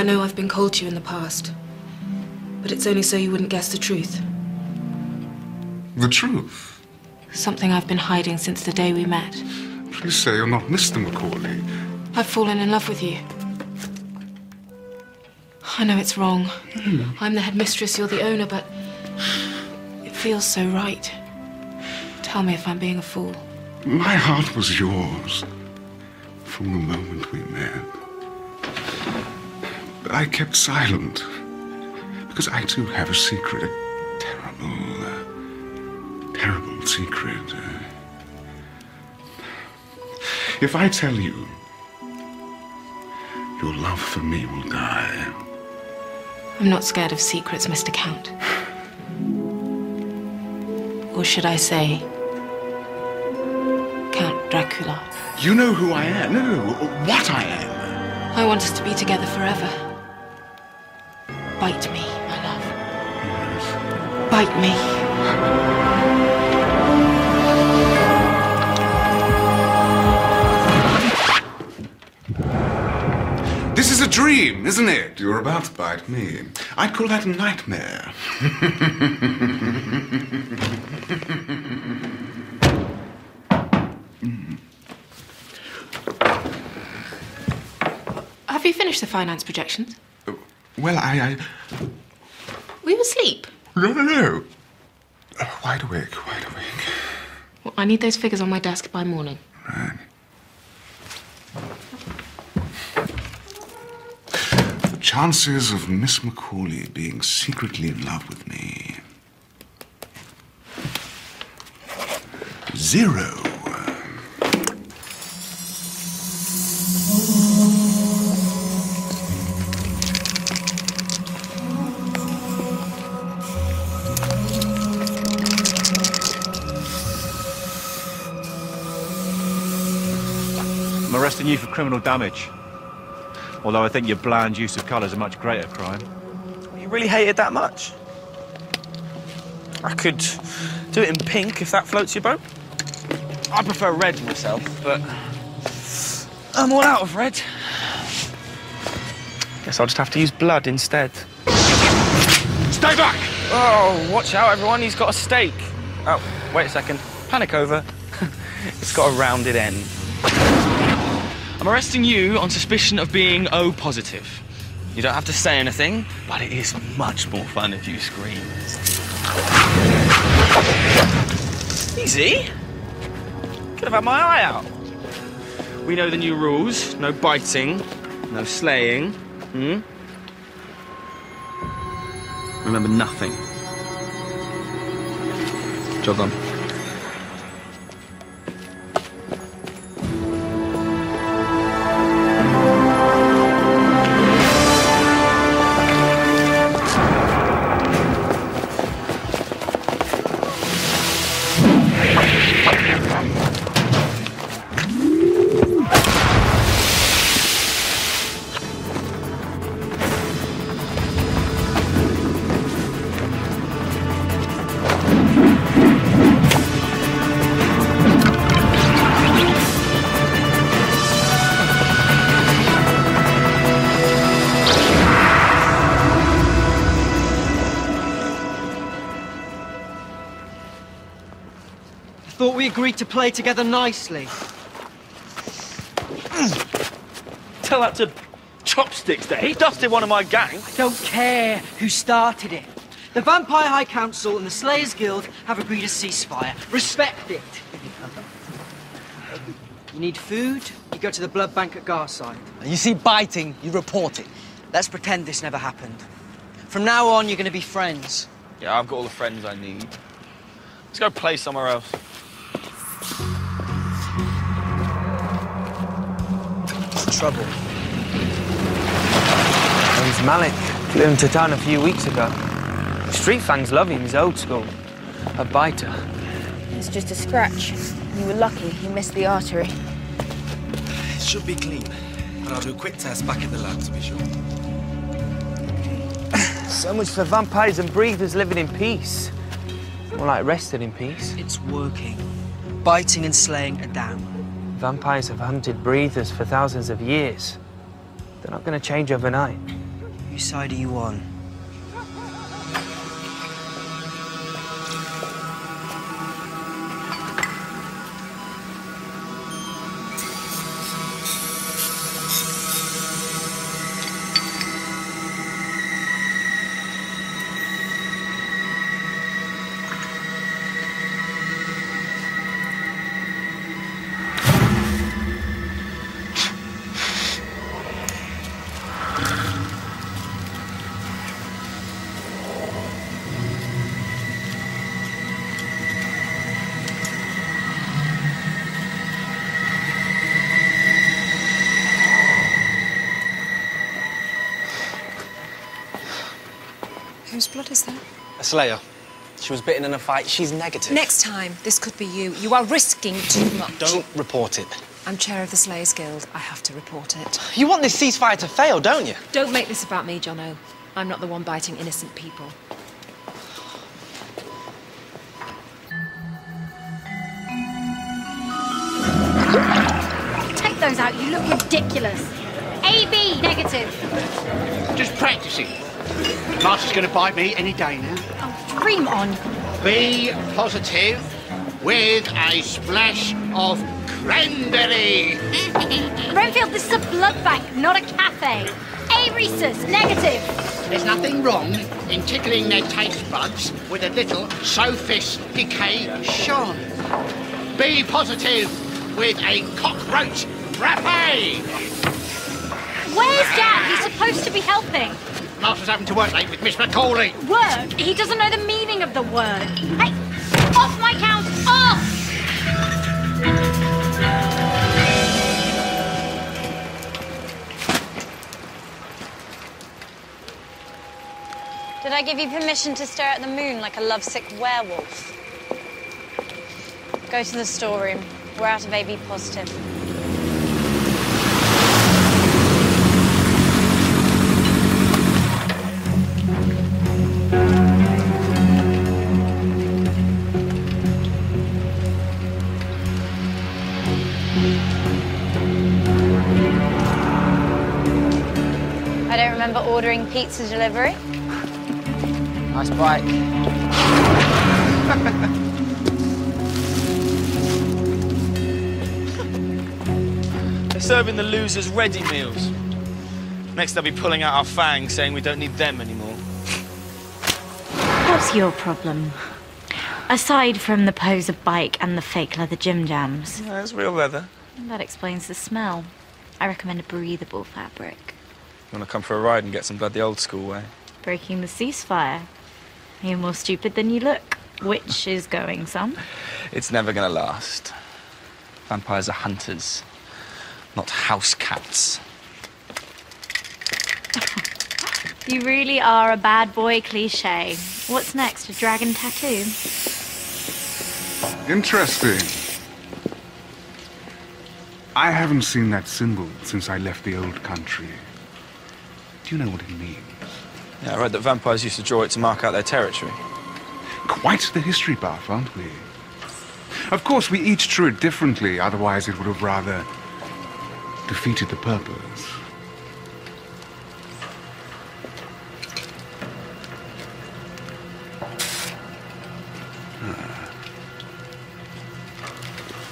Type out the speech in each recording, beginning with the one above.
I know I've been cold to you in the past, but it's only so you wouldn't guess the truth. The truth? Something I've been hiding since the day we met. Please say you're not Mr. Macaulay. I've fallen in love with you. I know it's wrong. I'm the headmistress, you're the owner, but it feels so right. Tell me if I'm being a fool. My heart was yours from the moment we met. But I kept silent because I too have a secret, a terrible secret. If I tell you, your love for me will die. I'm not scared of secrets, Mr. Count. Or should I say, Count Dracula. You know who I am. No, what I am. I want us to be together forever. Bite me, my love. Yes. Bite me. This is a dream, isn't it? You're about to bite me. I'd call that a nightmare. Have you finished the finance projections? Well, Were you asleep? No. Wide awake, wide awake. Well, I need those figures on my desk by morning. Right. The chances of Miss Macaulay being secretly in love with me. 0. I'm arresting you for criminal damage. Although I think your bland use of colour is a much greater crime. You really hate it that much? I could do it in pink if that floats your boat. I prefer red myself, but I'm all out of red. Guess I'll just have to use blood instead. Stay back! Oh, watch out, everyone. He's got a stake. Oh, wait a second. Panic over. It's got a rounded end. I'm arresting you on suspicion of being O positive. You don't have to say anything, but it is much more fun if you scream. Easy. Could have had my eye out. We know the new rules. No biting, no slaying. Remember nothing. Jog on. Thought we agreed to play together nicely. Tell that to Chopsticks that he dusted one of my gang. I don't care who started it. The Vampire High Council and the Slayers Guild have agreed a ceasefire. Respect it. You need food, you go to the blood bank at Garside. You see biting, you report it. Let's pretend this never happened. From now on, you're going to be friends. Yeah, I've got all the friends I need. Let's go play somewhere else. What's the trouble? He's Malik. Flew him to town a few weeks ago. Street fans love him, he's old school. A biter. It's just a scratch. You were lucky, you missed the artery. It should be clean, but I'll do a quick test back at the lab to be sure. So much for vampires and breathers living in peace. More like resting in peace. It's working. Biting and slaying are down. Vampires have hunted breathers for thousands of years. They're not going to change overnight. Whose side are you on? Whose blood is that? A slayer. She was bitten in a fight. She's negative. Next time, this could be you. You are risking too much. Don't report it. I'm chair of the Slayers Guild. I have to report it. You want this ceasefire to fail, don't you? Don't make this about me, Jono. I'm not the one biting innocent people. Take those out, you look ridiculous. AB negative. Just practicing. Master's going to bite me any day now. Oh, dream on. B positive with a splash of cranberry. Renfield, this is a blood bank, not a cafe. A rhesus negative. There's nothing wrong in tickling their taste buds with a little sophistication. B positive with a cockroach frappe. Where's Dad? He's supposed to be helping. Master's having to work late with Miss Macaulay. Work? He doesn't know the meaning of the word. Hey, off my count, off! Did I give you permission to stare at the moon like a lovesick werewolf? Go to the storeroom. We're out of AB positive. I don't remember ordering pizza delivery. Nice bike. They're serving the losers ready meals. Next they'll be pulling out our fangs, saying we don't need them anymore. What's your problem? Aside from the poser bike and the fake leather gym jams. No, it's real leather. That explains the smell. I recommend a breathable fabric. You want to come for a ride and get some blood the old school way? Breaking the ceasefire. You're more stupid than you look. Which is going some. It's never going to last. Vampires are hunters, not house cats. You really are a bad boy cliché. What's next, a dragon tattoo? Interesting. I haven't seen that symbol since I left the old country. Do you know what it means? Yeah, I read that vampires used to draw it to mark out their territory. Quite the history buff, aren't we? Of course, we each drew it differently, otherwise it would have rather defeated the purpose.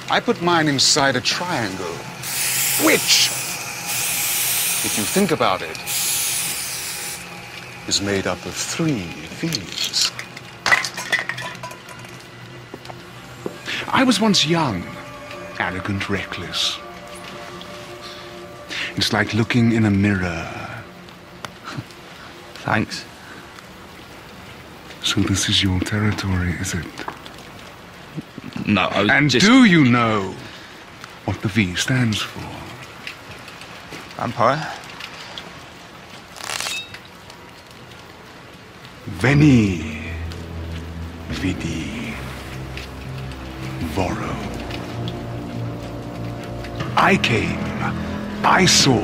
I put mine inside a triangle, which, if you think about it, is made up of 3 V's. I was once young, arrogant, reckless. It's like looking in a mirror. Thanks. So this is your territory, is it? No, I was And just... do you know what the V stands for? Vampire? Veni, vidi, voro. I came, I saw,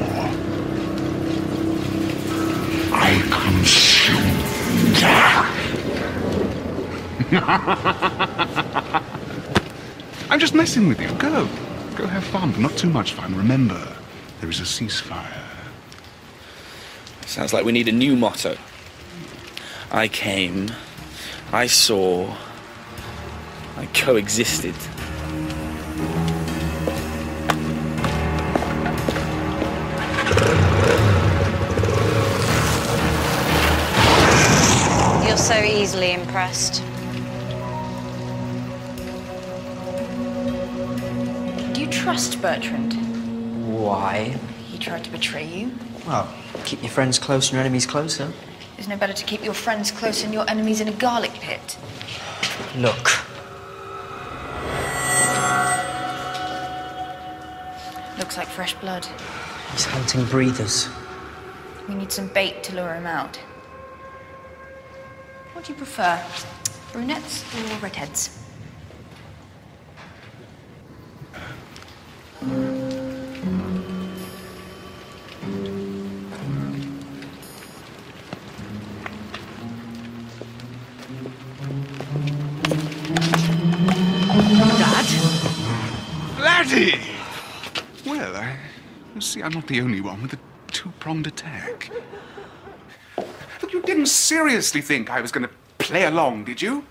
I consumed. I'm just messing with you. Go have fun, but not too much fun. Remember, there is a ceasefire. Sounds like we need a new motto. I came, I saw, I coexisted. You're so easily impressed. Do you trust Bertrand? Why? He tried to betray you. Well, keep your friends close and your enemies closer. Isn't it better to keep your friends close and your enemies in a garlic pit? Look. Looks like fresh blood. He's hunting breathers. We need some bait to lure him out. What do you prefer? Brunettes or redheads? Laddie! Well, I see I'm not the only one with a two-pronged attack. But you didn't seriously think I was going to play along, did you?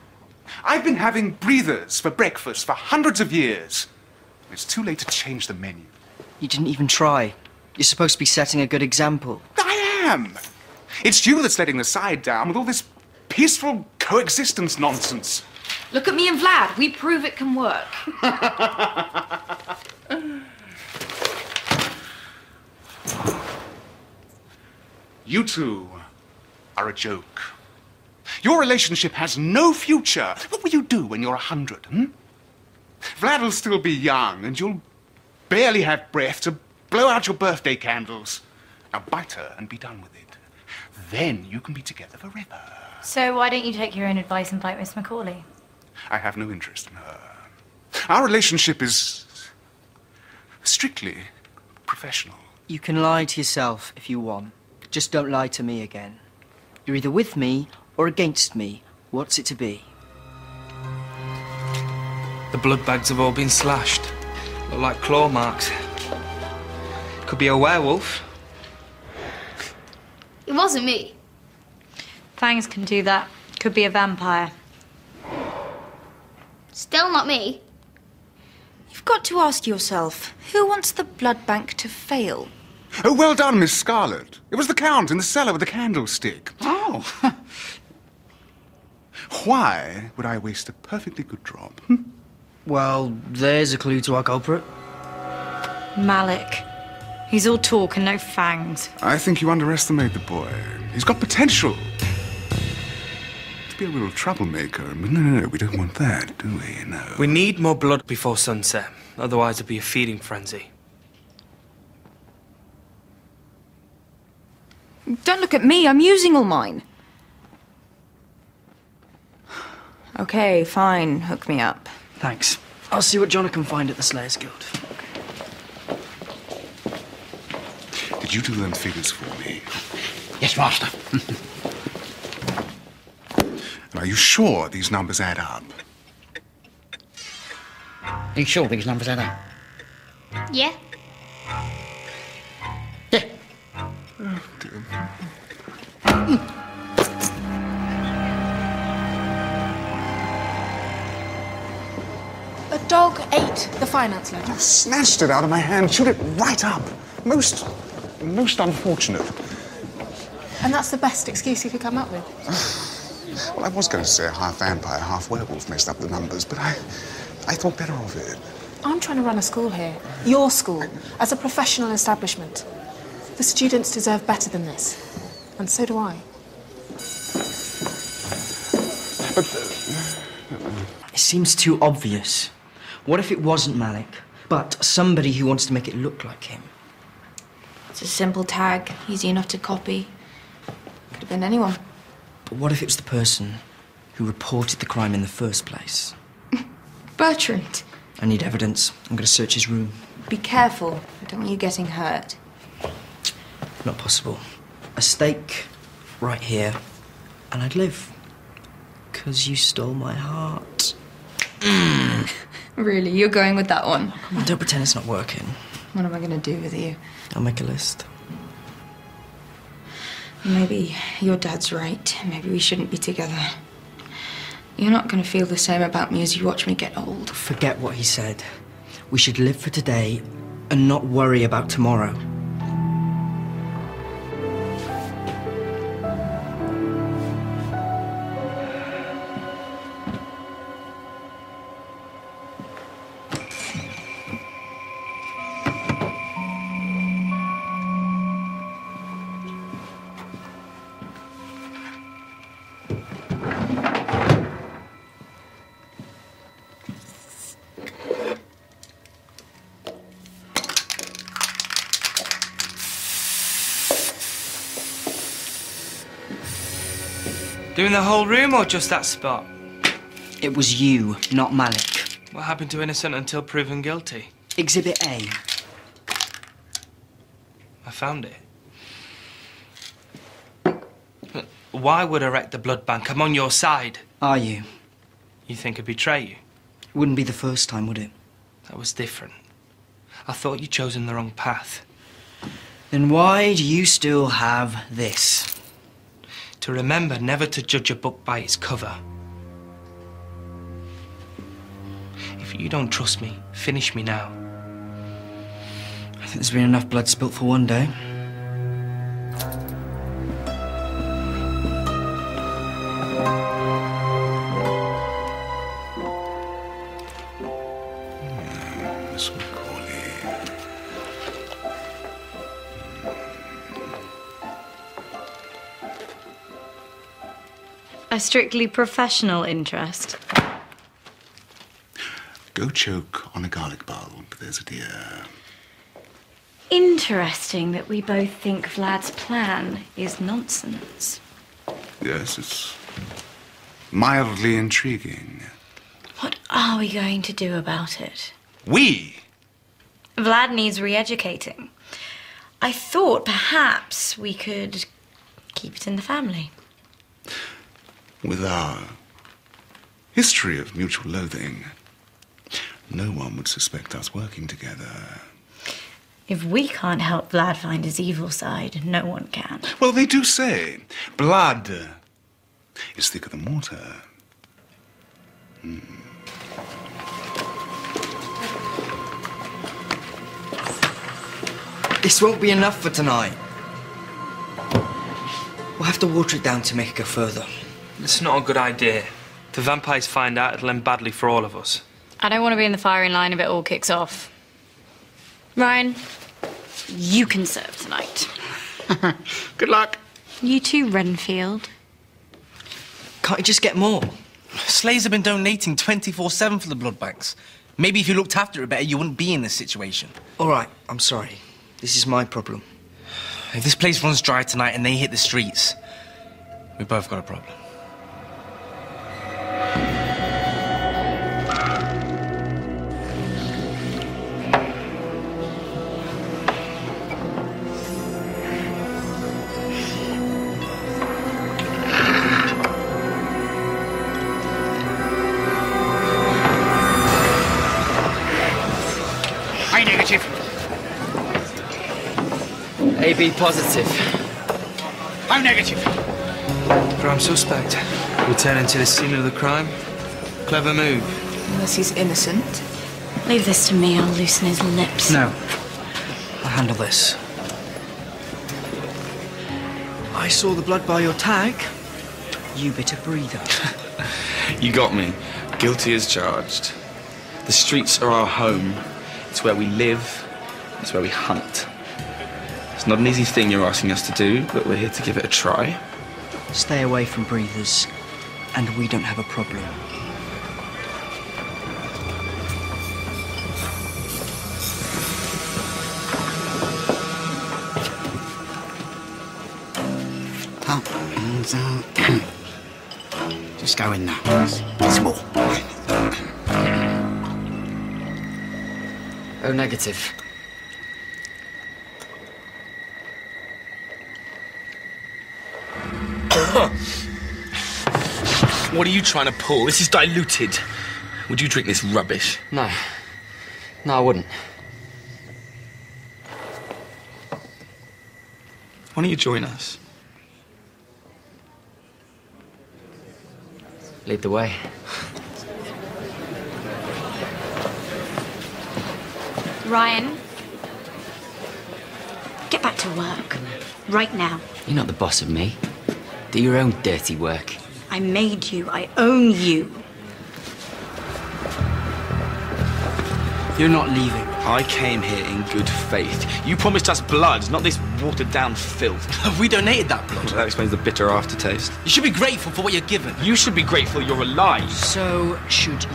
I've been having breathers for breakfast for hundreds of years. It's too late to change the menu. You didn't even try. You're supposed to be setting a good example. I am! It's you that's letting the side down with all this peaceful coexistence nonsense. Look at me and Vlad. We prove it can work. You two are a joke. Your relationship has no future. What will you do when you're 100, Vlad will still be young, and you'll barely have breath to blow out your birthday candles. Now bite her and be done with it. Then you can be together forever. So why don't you take your own advice and fight Miss Macaulay? I have no interest in her. Our relationship is strictly professional. You can lie to yourself if you want. Just don't lie to me again. You're either with me or against me. What's it to be? The blood bags have all been slashed. Look like claw marks. Could be a werewolf. It wasn't me. Fangs can do that. Could be a vampire. Still not me. You've got to ask yourself, who wants the blood bank to fail? Oh, well done, Miss Scarlet. It was the Count in the cellar with the candlestick. Oh. Why would I waste a perfectly good drop? Well, there's a clue to our culprit. Malik. He's all talk and no fangs. I think you underestimate the boy. He's got potential. To be a real troublemaker. But no, we don't want that, do we? No. We need more blood before sunset. Otherwise, it'll be a feeding frenzy. Don't look at me, I'm using all mine. Okay, fine, hook me up. Thanks. I'll see what Jonah can find at the Slayers Guild. Did you do them figures for me? Yes, Master. And are you sure these numbers add up? Are you sure these numbers add up? Yeah. Yeah. Oh, dear. A dog ate the finance ledger. I snatched it out of my hand, chewed it right up. Most unfortunate. And that's the best excuse you could come up with? Well, I was going to say half vampire, half werewolf messed up the numbers, but I thought better of it. I'm trying to run a school here. Your school. As a professional establishment. The students deserve better than this. And so do I. But... It seems too obvious. What if it wasn't Malik, but somebody who wants to make it look like him? It's a simple tag, easy enough to copy. Could have been anyone. But what if it was the person who reported the crime in the first place? Bertrand. I need evidence. I'm going to search his room. Be careful. I don't want you getting hurt. Not possible. A stake right here, and I'd live. 'Cause you stole my heart. Really? You're going with that one? Come on, don't pretend it's not working. What am I going to do with you? I'll make a list. Maybe your dad's right. Maybe we shouldn't be together. You're not going to feel the same about me as you watch me get old. Forget what he said. We should live for today and not worry about tomorrow. Doing the whole room or just that spot? It was you, not Malik. What happened to innocent until proven guilty? Exhibit A. I found it. Why would I wreck the blood bank? I'm on your side. Are you? You think I'd betray you? Wouldn't be the first time, would it? That was different. I thought you'd chosen the wrong path. Then why do you still have this? To remember never to judge a book by its cover. If you don't trust me, finish me now. I think there's been enough blood spilt for one day. Miss Macaulay. A strictly professional interest. Go choke on a garlic bulb, there's a dear. Interesting that we both think Vlad's plan is nonsense. Yes, it's mildly intriguing. What are we going to do about it? We? Vlad needs re-educating. I thought perhaps we could keep it in the family. With our history of mutual loathing, no one would suspect us working together. If we can't help Vlad find his evil side, no one can. Well, they do say blood is thicker than water. This won't be enough for tonight. We'll have to water it down to make it go further. It's not a good idea. If the vampires find out, it'll end badly for all of us. I don't want to be in the firing line if it all kicks off. Ryan, you can serve tonight. Good luck. You too, Renfield. Can't you just get more? Slaves have been donating 24/7 for the blood banks. Maybe if you looked after it better, you wouldn't be in this situation. All right, I'm sorry. This is my problem. If this place runs dry tonight and they hit the streets, we both got a problem. I'm negative. AB positive. I'm negative. Prime suspect. Returning to the scene of the crime. Clever move. Unless he's innocent. Leave this to me, I'll loosen his lips. No. I'll handle this. I saw the blood by your tag. You bit a breather. You got me. Guilty as charged. The streets are our home. It's where we live. It's where we hunt. It's not an easy thing you're asking us to do, but we're here to give it a try. Stay away from breathers, and we don't have a problem. Just go in now. There's more. O negative. What are you trying to pull? This is diluted. Would you drink this rubbish? No. No, I wouldn't. Why don't you join us? Lead the way. Ryan, get back to work. Right now. You're not the boss of me. Do your own dirty work. I made you. I own you. You're not leaving. I came here in good faith. You promised us blood, not this watered-down filth. We donated that blood. That explains the bitter aftertaste. You should be grateful for what you're given. You should be grateful you're alive. So should you.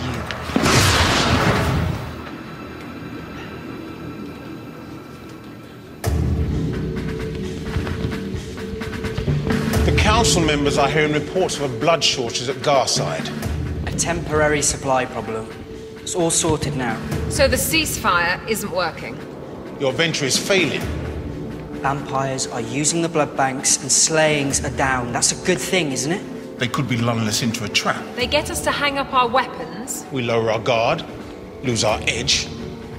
The council members are hearing reports of a blood shortage at Garside. A temporary supply problem. It's all sorted now. So the ceasefire isn't working? Your venture is failing. Vampires are using the blood banks and slayings are down. That's a good thing, isn't it? They could be lulling us into a trap. They get us to hang up our weapons. We lower our guard, lose our edge,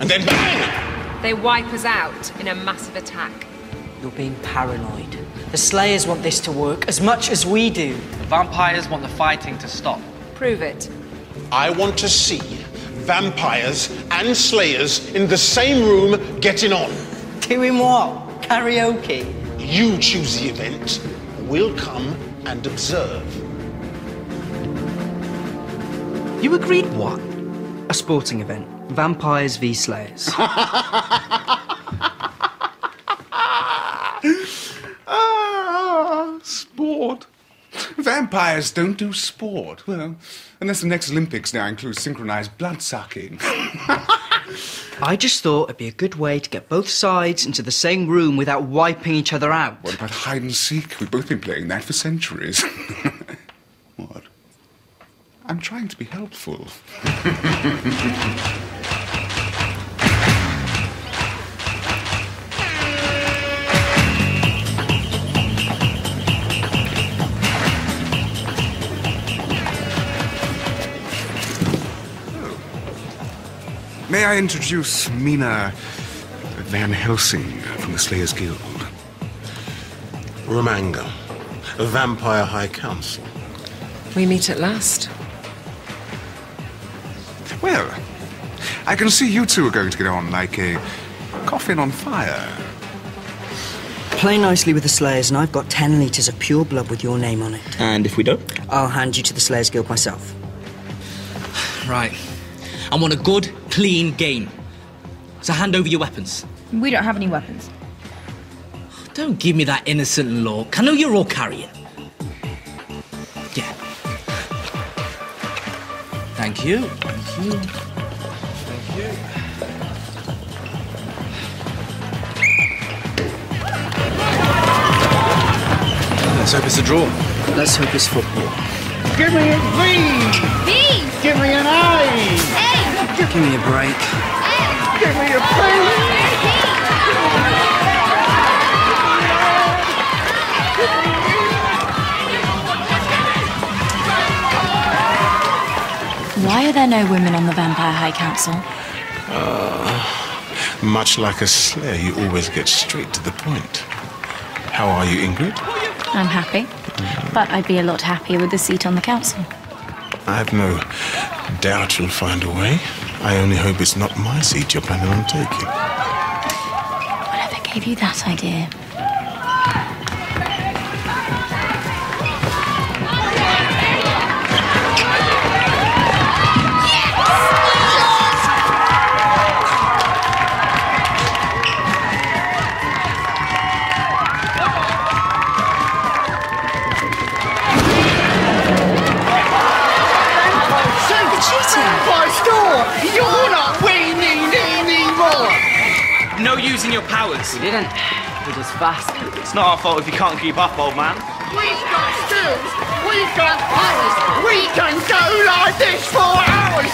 and then bang! They wipe us out in a massive attack. You're being paranoid. The Slayers want this to work as much as we do. The vampires want the fighting to stop. Prove it. I want to see vampires and slayers in the same room getting on. Doing what? Karaoke? You choose the event. We'll come and observe. You agreed what? A sporting event. Vampires v Slayers. Sport. Vampires don't do sport. Well, unless the next Olympics now includes synchronized blood-sucking. I just thought it'd be a good way to get both sides into the same room without wiping each other out. What about hide and seek? We've both been playing that for centuries. What? I'm trying to be helpful. May I introduce Mina Van Helsing from the Slayers Guild? Romanga, a Vampire High Council. We meet at last. Well, I can see you two are going to get on like a coffin on fire. Play nicely with the Slayers and I've got 10 litres of pure blood with your name on it. And if we don't? I'll hand you to the Slayers Guild myself. Right. I want a good, clean game. So hand over your weapons. We don't have any weapons. Don't give me that innocent look. I know you're all carrying. Yeah. Thank you. Thank you. Thank you. Let's hope it's a draw. Let's hope it's football. Give me a V! V! Give me an A! A! Give me a break. A! Give me a P! Why are there no women on the Vampire High Council? Much like a slayer, you always get straight to the point. How are you, Ingrid? I'm happy, but I'd be a lot happier with a seat on the council. I have no doubt you'll find a way. I only hope it's not my seat you're planning on taking. Whatever gave you that idea? You're not winning anymore! No using your powers. We didn't. We're just fast. It's not our fault if you can't keep up, old man. We've got skills! We've got powers! We can go like this for hours!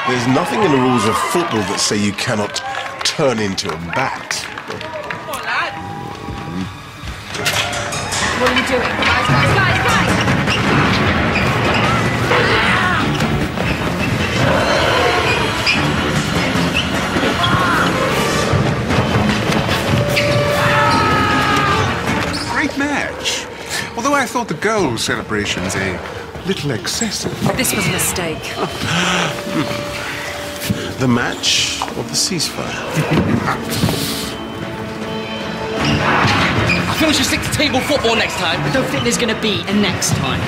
There's nothing in the rules of football that say you cannot turn into a bat. What are you doing? Guys! thought the goal celebration's a little excessive. This was a mistake. The match or the ceasefire? I think we should stick to table football next time. I don't think there's gonna be a next time.